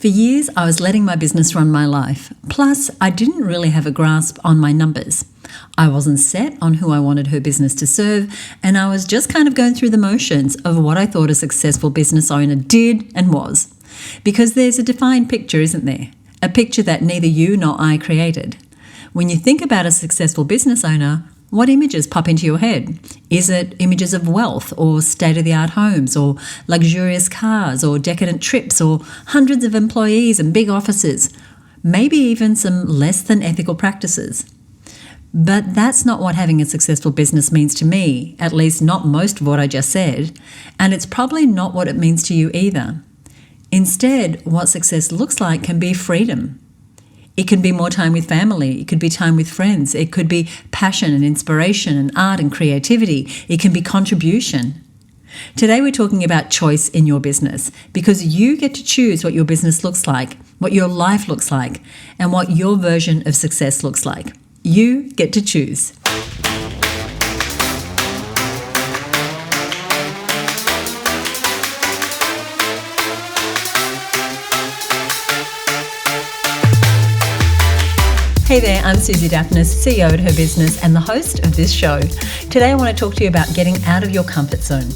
For years, I was letting my business run my life. Plus, I didn't really have a grasp on my numbers. I wasn't set on who I wanted her business to serve, and I was just kind of going through the motions of what I thought a successful business owner did and was. Because there's a defined picture, isn't there? A picture that neither you nor I created. When you think about a successful business owner, what images pop into your head? Is it images of wealth or state-of-the-art homes or luxurious cars or decadent trips or hundreds of employees and big offices? Maybe even some less than ethical practices. But that's not what having a successful business means to me, at least not most of what I just said, and it's probably not what it means to you either. Instead, what success looks like can be freedom. It can be more time with family. It could be time with friends. It could be passion and inspiration and art and creativity. It can be contribution. Today we're talking about choice in your business because you get to choose what your business looks like, what your life looks like, and what your version of success looks like. You get to choose. Hey there, I'm Susie Daphnis, CEO at HerBusiness and the host of this show. Today I want to talk to you about getting out of your comfort zone.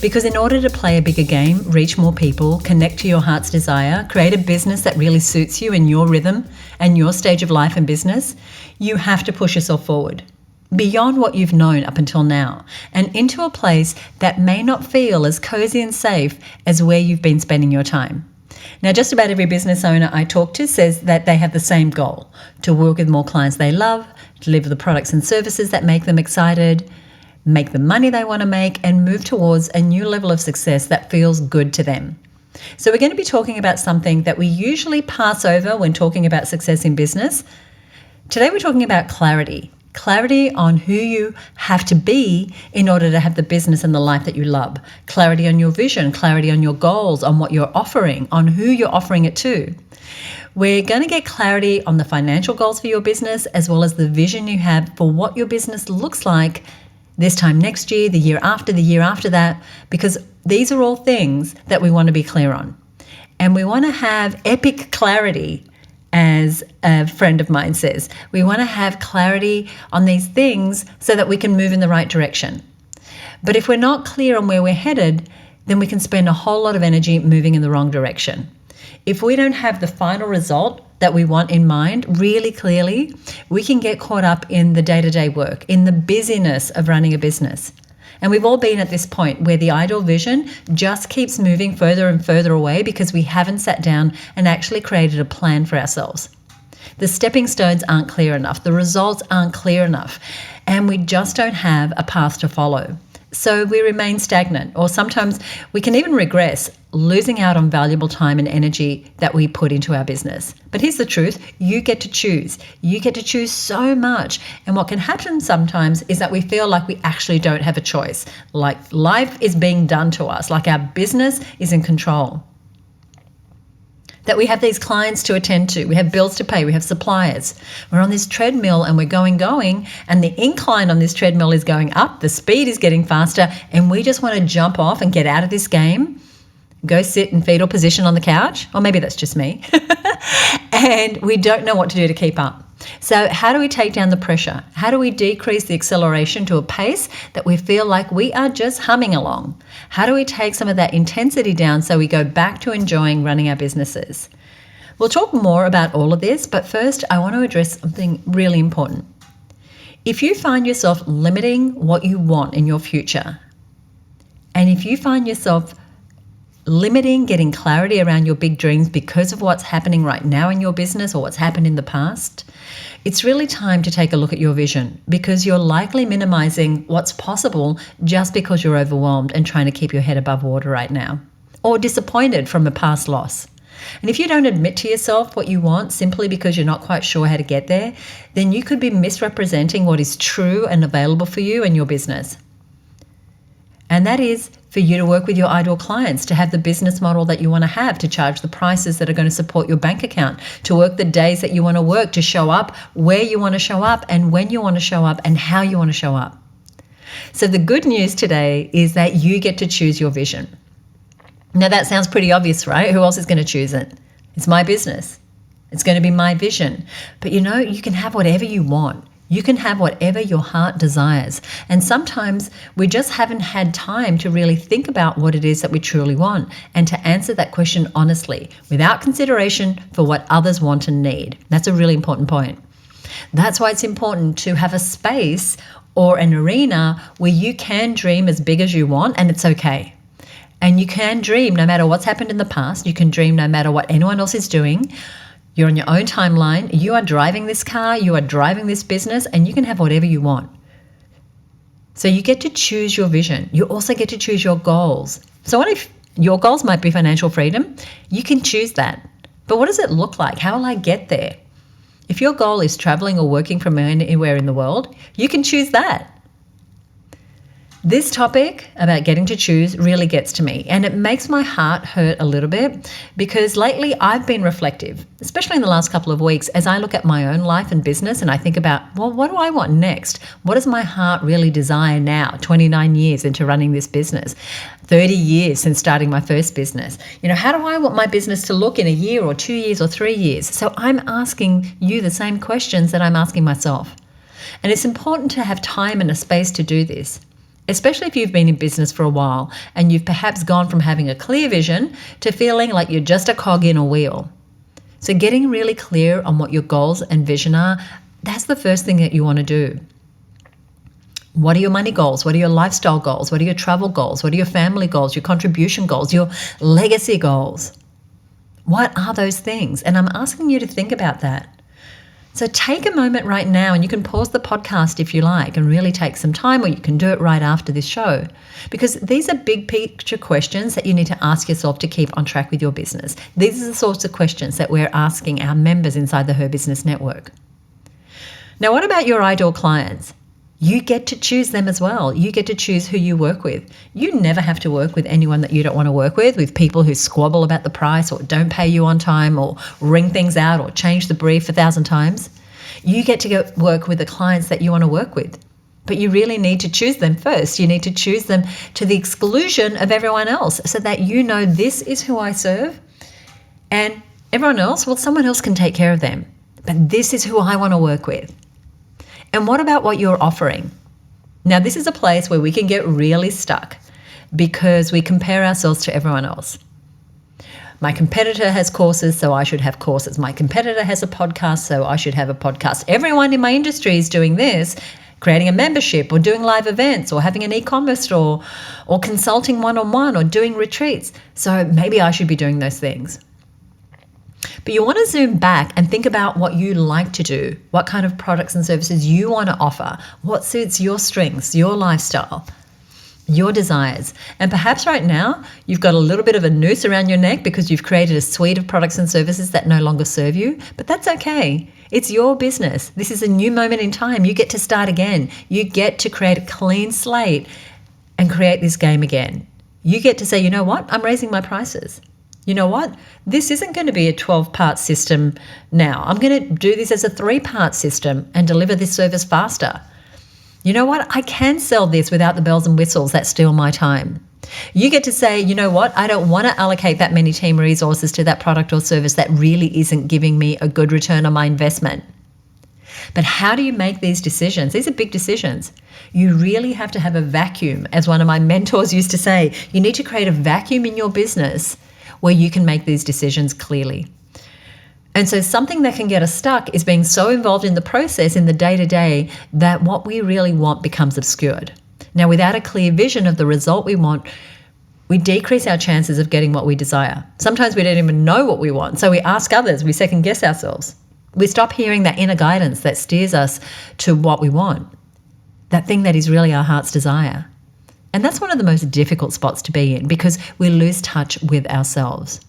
Because in order to play a bigger game, reach more people, connect to your heart's desire, create a business that really suits you in your rhythm and your stage of life and business, you have to push yourself forward. Beyond what you've known up until now and into a place that may not feel as cozy and safe as where you've been spending your time. Now, just about every business owner I talk to says that they have the same goal, to work with more clients they love, deliver the products and services that make them excited, make the money they want to make, and move towards a new level of success that feels good to them. So we're going to be talking about something that we usually pass over when talking about success in business. Today we're talking about clarity. Clarity on who you have to be in order to have the business and the life that you love. Clarity on your vision, clarity on your goals, on what you're offering, on who you're offering it to. We're going to get clarity on the financial goals for your business as well as the vision you have for what your business looks like this time next year, the year after that, because these are all things that we want to be clear on. And we want to have epic clarity. As a friend of mine says, we want to have clarity on these things so that we can move in the right direction. But if we're not clear on where we're headed, then we can spend a whole lot of energy moving in the wrong direction. If we don't have the final result that we want in mind really clearly, we can get caught up in the day-to-day work, in the busyness of running a business. And we've all been at this point where the ideal vision just keeps moving further and further away because we haven't sat down and actually created a plan for ourselves. The stepping stones aren't clear enough. The results aren't clear enough. And we just don't have a path to follow. So we remain stagnant, or sometimes we can even regress, losing out on valuable time and energy that we put into our business. But here's the truth, you get to choose. You get to choose so much. And what can happen sometimes is that we feel like we actually don't have a choice, like life is being done to us, like our business is in control. That we have these clients to attend to, we have bills to pay, we have suppliers. We're on this treadmill and we're going, and the incline on this treadmill is going up, the speed is getting faster, and we just want to jump off and get out of this game, go sit in fetal position on the couch, or maybe that's just me, and we don't know what to do to keep up. So how do we take down the pressure? How do we decrease the acceleration to a pace that we feel like we are just humming along? How do we take some of that intensity down so we go back to enjoying running our businesses? We'll talk more about all of this, but first I want to address something really important. If you find yourself limiting what you want in your future, and if you find yourself limiting getting clarity around your big dreams because of what's happening right now in your business or what's happened in the past, it's really time to take a look at your vision because you're likely minimizing what's possible just because you're overwhelmed and trying to keep your head above water right now, or disappointed from a past loss. And if you don't admit to yourself what you want simply because you're not quite sure how to get there, then you could be misrepresenting what is true and available for you and your business. And that is for you to work with your ideal clients, to have the business model that you want to have, to charge the prices that are going to support your bank account, to work the days that you want to work, to show up where you want to show up and when you want to show up and how you want to show up. So the good news today is that you get to choose your vision. Now that sounds pretty obvious, right? Who else is going to choose it? It's my business. It's going to be my vision. But you can have whatever you want. You can have whatever your heart desires. And sometimes we just haven't had time to really think about what it is that we truly want and to answer that question honestly, without consideration for what others want and need. That's a really important point. That's why it's important to have a space or an arena where you can dream as big as you want, and it's okay. And you can dream no matter what's happened in the past. You can dream no matter what anyone else is doing. You're on your own timeline. You are driving this car. You are driving this business, and you can have whatever you want. So you get to choose your vision. You also get to choose your goals. So what if your goals might be financial freedom? You can choose that. But what does it look like? How will I get there? If your goal is traveling or working from anywhere in the world, you can choose that. This topic about getting to choose really gets to me, and it makes my heart hurt a little bit because lately I've been reflective, especially in the last couple of weeks, as I look at my own life and business and I think about, well, what do I want next? What does my heart really desire now, 29 years into running this business, 30 years since starting my first business? How do I want my business to look in a year or 2 years or 3 years? So I'm asking you the same questions that I'm asking myself. And it's important to have time and a space to do this, especially if you've been in business for a while and you've perhaps gone from having a clear vision to feeling like you're just a cog in a wheel. So getting really clear on what your goals and vision are, that's the first thing that you want to do. What are your money goals? What are your lifestyle goals? What are your travel goals? What are your family goals, your contribution goals, your legacy goals? What are those things? And I'm asking you to think about that. So take a moment right now, and you can pause the podcast if you like and really take some time, or you can do it right after this show, because these are big picture questions that you need to ask yourself to keep on track with your business. These are the sorts of questions that we're asking our members inside the HerBusiness Network. Now, what about your ideal clients? You get to choose them as well. You get to choose who you work with. You never have to work with anyone that you don't want to work with people who squabble about the price or don't pay you on time or ring things out or change the brief 1,000 times. You get to go work with the clients that you want to work with. But you really need to choose them first. You need to choose them to the exclusion of everyone else so that this is who I serve, and everyone else, well, someone else can take care of them. But this is who I want to work with. And what about what you're offering? Now, this is a place where we can get really stuck because we compare ourselves to everyone else. My competitor has courses, so I should have courses. My competitor has a podcast, so I should have a podcast. Everyone in my industry is doing this, creating a membership or doing live events or having an e-commerce store or consulting one-on-one or doing retreats. So maybe I should be doing those things. But you want to zoom back and think about what you like to do, what kind of products and services you want to offer, what suits your strengths, your lifestyle, your desires. And perhaps right now you've got a little bit of a noose around your neck because you've created a suite of products and services that no longer serve you, but that's okay. It's your business. This is a new moment in time. You get to start again. You get to create a clean slate and create this game again. You get to say, you know what? I'm raising my prices. You know what? This isn't going to be a 12-part system now. I'm going to do this as a 3-part system and deliver this service faster. You know what? I can sell this without the bells and whistles that steal my time. You get to say, you know what? I don't want to allocate that many team resources to that product or service that really isn't giving me a good return on my investment. But how do you make these decisions? These are big decisions. You really have to have a vacuum. As one of my mentors used to say, you need to create a vacuum in your business where you can make these decisions clearly. And so something that can get us stuck is being so involved in the process in the day-to-day that what we really want becomes obscured. Now, without a clear vision of the result we want, we decrease our chances of getting what we desire. Sometimes we don't even know what we want, so we ask others, we second-guess ourselves. We stop hearing that inner guidance that steers us to what we want, that thing that is really our heart's desire. And that's one of the most difficult spots to be in because we lose touch with ourselves.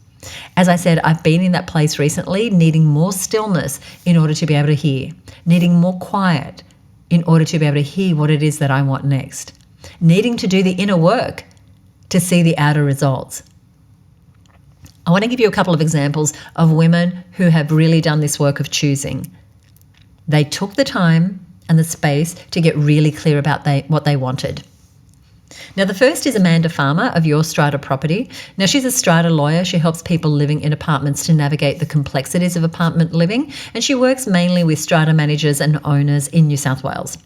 As I said, I've been in that place recently, needing more stillness in order to be able to hear, needing more quiet in order to be able to hear what it is that I want next, needing to do the inner work to see the outer results. I want to give you a couple of examples of women who have really done this work of choosing. They took the time and the space to get really clear about what they wanted. Now, the first is Amanda Farmer of Your Strata Property. Now, she's a strata lawyer. She helps people living in apartments to navigate the complexities of apartment living, and she works mainly with strata managers and owners in New South Wales.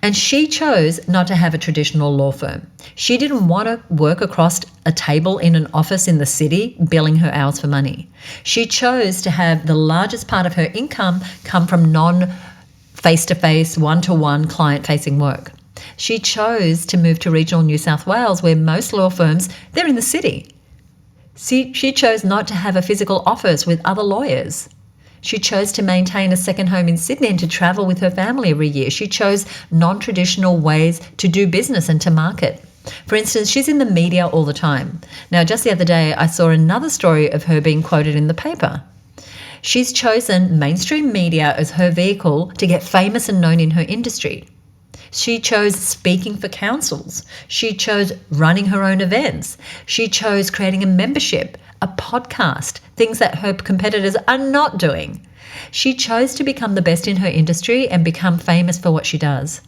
And she chose not to have a traditional law firm. She didn't want to work across a table in an office in the city, billing her hours for money. She chose to have the largest part of her income come from non-face-to-face, one-to-one client-facing work. She chose to move to regional New South Wales, where most law firms, they're in the city. She chose not to have a physical office with other lawyers. She chose to maintain a second home in Sydney and to travel with her family every year. She chose non-traditional ways to do business and to market. For instance, she's in the media all the time. Now, just the other day, I saw another story of her being quoted in the paper. She's chosen mainstream media as her vehicle to get famous and known in her industry. She chose speaking for councils. She chose running her own events. She chose creating a membership, a podcast, things that her competitors are not doing. She chose to become the best in her industry and become famous for what she does.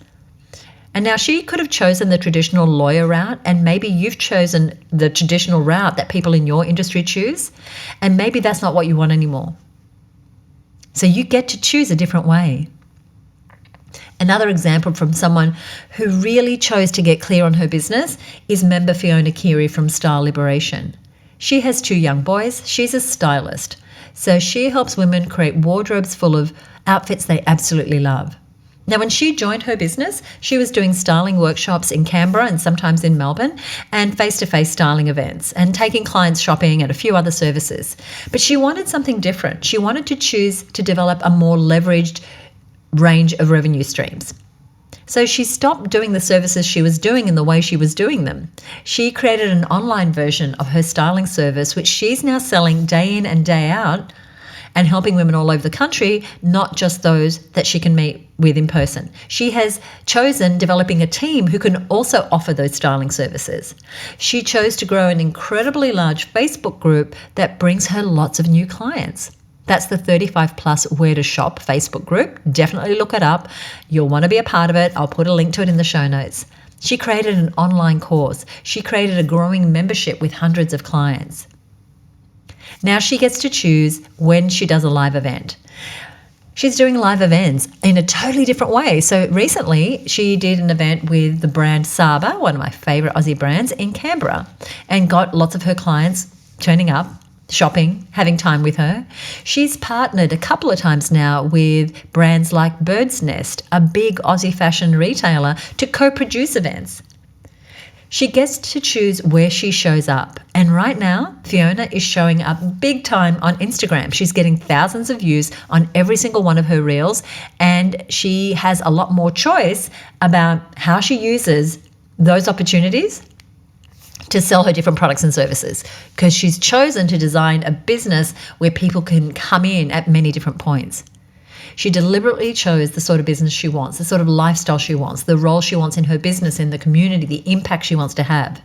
And now she could have chosen the traditional lawyer route, and maybe you've chosen the traditional route that people in your industry choose, and maybe that's not what you want anymore. So you get to choose a different way. Another example from someone who really chose to get clear on her business is member Fiona Keary from Style Liberation. She has 2 young boys. She's a stylist. So she helps women create wardrobes full of outfits they absolutely love. Now, when she joined her business, she was doing styling workshops in Canberra and sometimes in Melbourne, and face-to-face styling events and taking clients shopping and a few other services. But she wanted something different. She wanted to choose to develop a more leveraged range of revenue streams. So she stopped doing the services she was doing in the way she was doing them. She created an online version of her styling service, which she's now selling day in and day out and helping women all over the country, not just those that she can meet with in person. She has chosen developing a team who can also offer those styling services. She chose to grow an incredibly large Facebook group that brings her lots of new clients. That's the 35 plus Where to Shop Facebook group. Definitely look it up. You'll want to be a part of it. I'll put a link to it in the show notes. She created an online course. She created a growing membership with hundreds of clients. Now she gets to choose when she does a live event. She's doing live events in a totally different way. So recently she did an event with the brand Saba, one of my favorite Aussie brands, in Canberra, and got lots of her clients turning up, shopping, having time with her. She's partnered a couple of times now with brands like Bird's Nest, a big Aussie fashion retailer, to co-produce events. She gets to choose where she shows up. And right now, Fiona is showing up big time on Instagram. She's getting thousands of views on every single one of her reels, and she has a lot more choice about how she uses those opportunities to sell her different products and services, because she's chosen to design a business where people can come in at many different points. She deliberately chose the sort of business she wants, the sort of lifestyle she wants, the role she wants in her business, in the community, the impact she wants to have.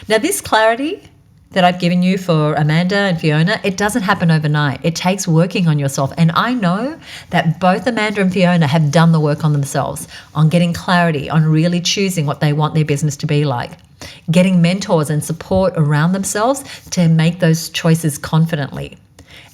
Now, this clarity that I've given you for Amanda and Fiona, it doesn't happen overnight. It takes working on yourself. And I know that both Amanda and Fiona have done the work on themselves, on getting clarity, on really choosing what they want their business to be like, getting mentors and support around themselves to make those choices confidently.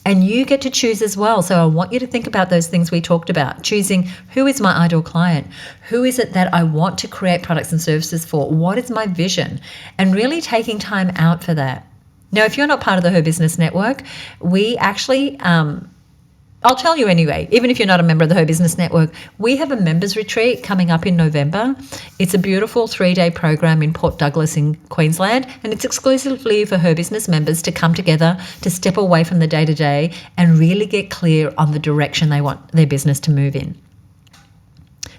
And you get to choose as well. So I want you to think about those things we talked about, choosing who is my ideal client, who is it that I want to create products and services for, what is my vision, and really taking time out for that. Now, if you're not part of the Her Business Network, we actually, I'll tell you anyway, even if you're not a member of the Her Business Network, we have a members retreat coming up in November. It's a beautiful 3-day program in Port Douglas in Queensland, and it's exclusively for Her Business members to come together, to step away from the day-to-day and really get clear on the direction they want their business to move in.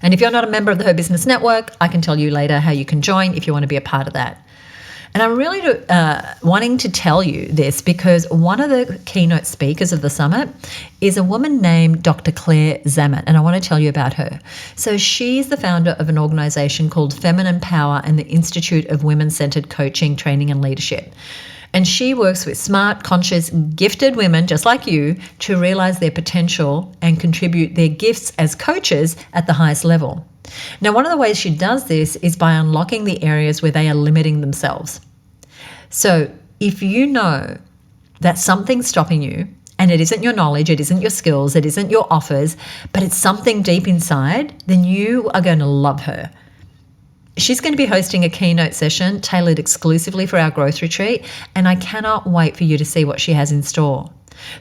And if you're not a member of the Her Business Network, I can tell you later how you can join if you want to be a part of that. And I'm really wanting to tell you this because one of the keynote speakers of the summit is a woman named Dr. Claire Zammit, and I want to tell you about her. So she's the founder of an organisation called Feminine Power and the Institute of Women-Centered Coaching, Training and Leadership. And she works with smart, conscious, gifted women just like you to realize their potential and contribute their gifts as coaches at the highest level. Now, one of the ways she does this is by unlocking the areas where they are limiting themselves. So if you know that something's stopping you, and it isn't your knowledge, it isn't your skills, it isn't your offers, but it's something deep inside, then you are going to love her. She's going to be hosting a keynote session tailored exclusively for our growth retreat, and I cannot wait for you to see what she has in store.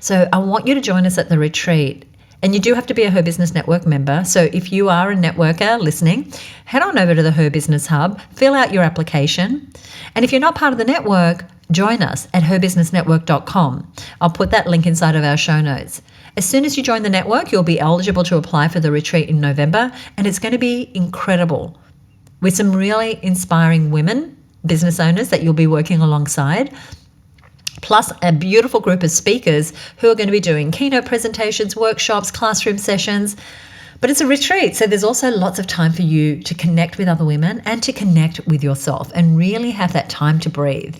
So I want you to join us at the retreat. And you do have to be a Her Business Network member. So if you are a networker listening, head on over to the Her Business Hub, fill out your application. And if you're not part of the network, join us at herbusinessnetwork.com. I'll put that link inside of our show notes. As soon as you join the network, you'll be eligible to apply for the retreat in November, and it's going to be incredible with some really inspiring women, business owners that you'll be working alongside, plus a beautiful group of speakers who are going to be doing keynote presentations, workshops, classroom sessions. But it's a retreat, so there's also lots of time for you to connect with other women and to connect with yourself and really have that time to breathe.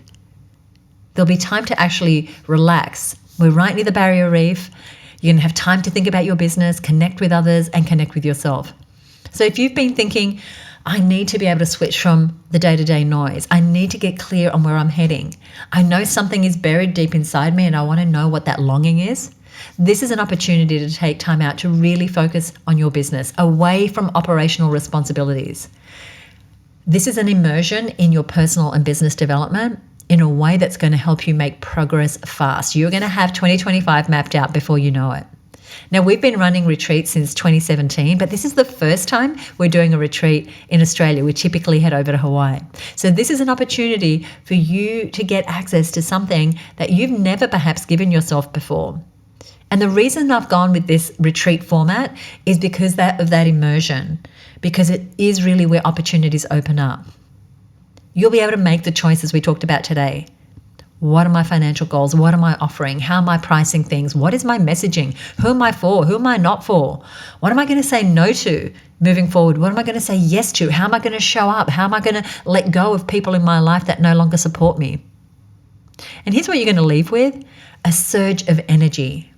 There'll be time to actually relax. We're right near the Barrier Reef. You're going to have time to think about your business, connect with others, and connect with yourself. So if you've been thinking, I need to be able to switch from the day-to-day noise. I need to get clear on where I'm heading. I know something is buried deep inside me and I want to know what that longing is. This is an opportunity to take time out to really focus on your business, away from operational responsibilities. This is an immersion in your personal and business development in a way that's going to help you make progress fast. You're going to have 2025 mapped out before you know it. Now, we've been running retreats since 2017, but this is the first time we're doing a retreat in Australia. We typically head over to Hawaii. So this is an opportunity for you to get access to something that you've never perhaps given yourself before. And the reason I've gone with this retreat format is because of that immersion, because it is really where opportunities open up. You'll be able to make the choices we talked about today. What are my financial goals? What am I offering? How am I pricing things? What is my messaging? Who am I for? Who am I not for? What am I going to say no to moving forward? What am I going to say yes to? How am I going to show up? How am I going to let go of people in my life that no longer support me? And here's what you're going to leave with: a surge of energy.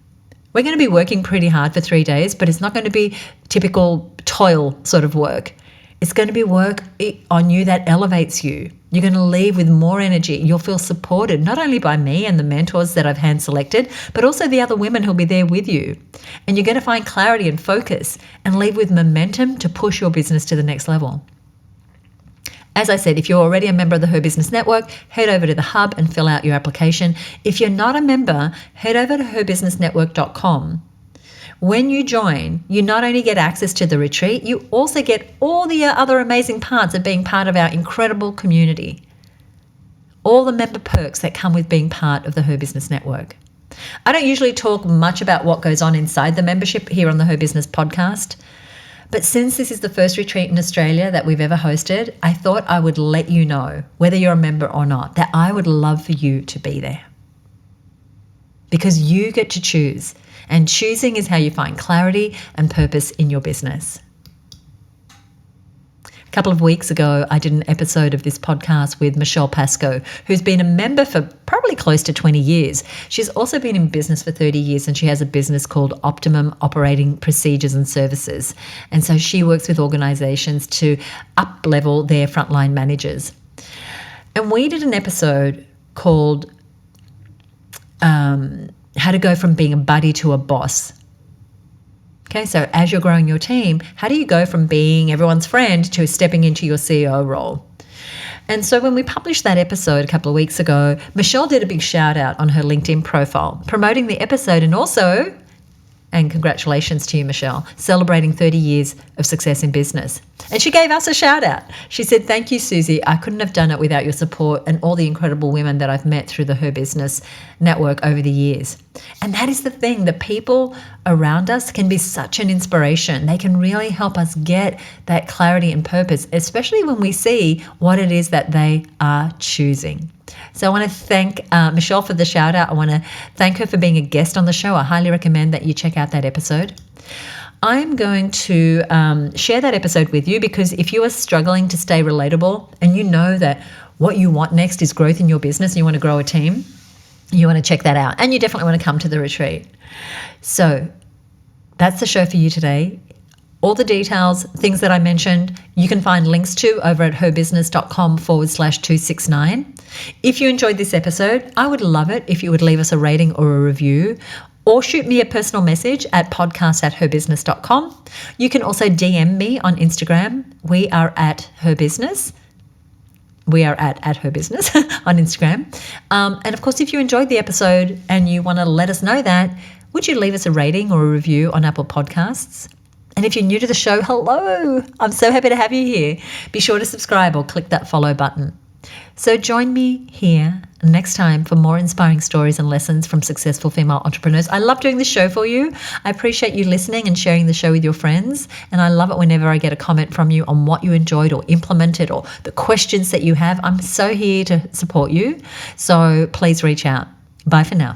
We're going to be working pretty hard for 3 days, but it's not going to be typical toil sort of work. It's going to be work on you that elevates you. You're going to leave with more energy. You'll feel supported, not only by me and the mentors that I've hand selected, but also the other women who'll be there with you. And you're going to find clarity and focus and leave with momentum to push your business to the next level. As I said, if you're already a member of the Her Business Network, head over to the hub and fill out your application. If you're not a member, head over to herbusinessnetwork.com. When you join, you not only get access to the retreat, you also get all the other amazing parts of being part of our incredible community. All the member perks that come with being part of the Her Business Network. I don't usually talk much about what goes on inside the membership here on the Her Business Podcast, but since this is the first retreat in Australia that we've ever hosted, I thought I would let you know, whether you're a member or not, that I would love for you to be there. Because you get to choose. And choosing is how you find clarity and purpose in your business. A couple of weeks ago, I did an episode of this podcast with Michelle Pascoe, who's been a member for probably close to 20 years. She's also been in business for 30 years, and she has a business called Optimum Operating Procedures and Services. And so she works with organizations to up-level their frontline managers. And we did an episode called how to go from being a buddy to a boss. Okay, so as you're growing your team, how do you go from being everyone's friend to stepping into your CEO role? And so when we published that episode a couple of weeks ago, Michelle did a big shout out on her LinkedIn profile, promoting the episode and also, and congratulations to you, Michelle, celebrating 30 years of success in business. And she gave us a shout out. She said, "Thank you, Susie. I couldn't have done it without your support and all the incredible women that I've met through the Her Business Network over the years." And that is the thing. The people around us can be such an inspiration. They can really help us get that clarity and purpose, especially when we see what it is that they are choosing. So I want to thank Michelle for the shout out. I want to thank her for being a guest on the show. I highly recommend that you check out that episode. I'm going to share that episode with you because if you are struggling to stay relatable and you know that what you want next is growth in your business and you want to grow a team, you want to check that out. And you definitely want to come to the retreat. So that's the show for you today. All the details, things that I mentioned, you can find links to over at herbusiness.com/269. If you enjoyed this episode, I would love it if you would leave us a rating or a review, or shoot me a personal message at podcast@herbusiness.com. You can also DM me on Instagram. We are at HerBusiness. We are at HerBusiness on Instagram. And of course, if you enjoyed the episode and you want to let us know that, would you leave us a rating or a review on Apple Podcasts? And if you're new to the show, hello. I'm so happy to have you here. Be sure to subscribe or click that follow button. So join me here next time for more inspiring stories and lessons from successful female entrepreneurs. I love doing this show for you. I appreciate you listening and sharing the show with your friends. And I love it whenever I get a comment from you on what you enjoyed or implemented or the questions that you have. I'm so here to support you. So please reach out. Bye for now.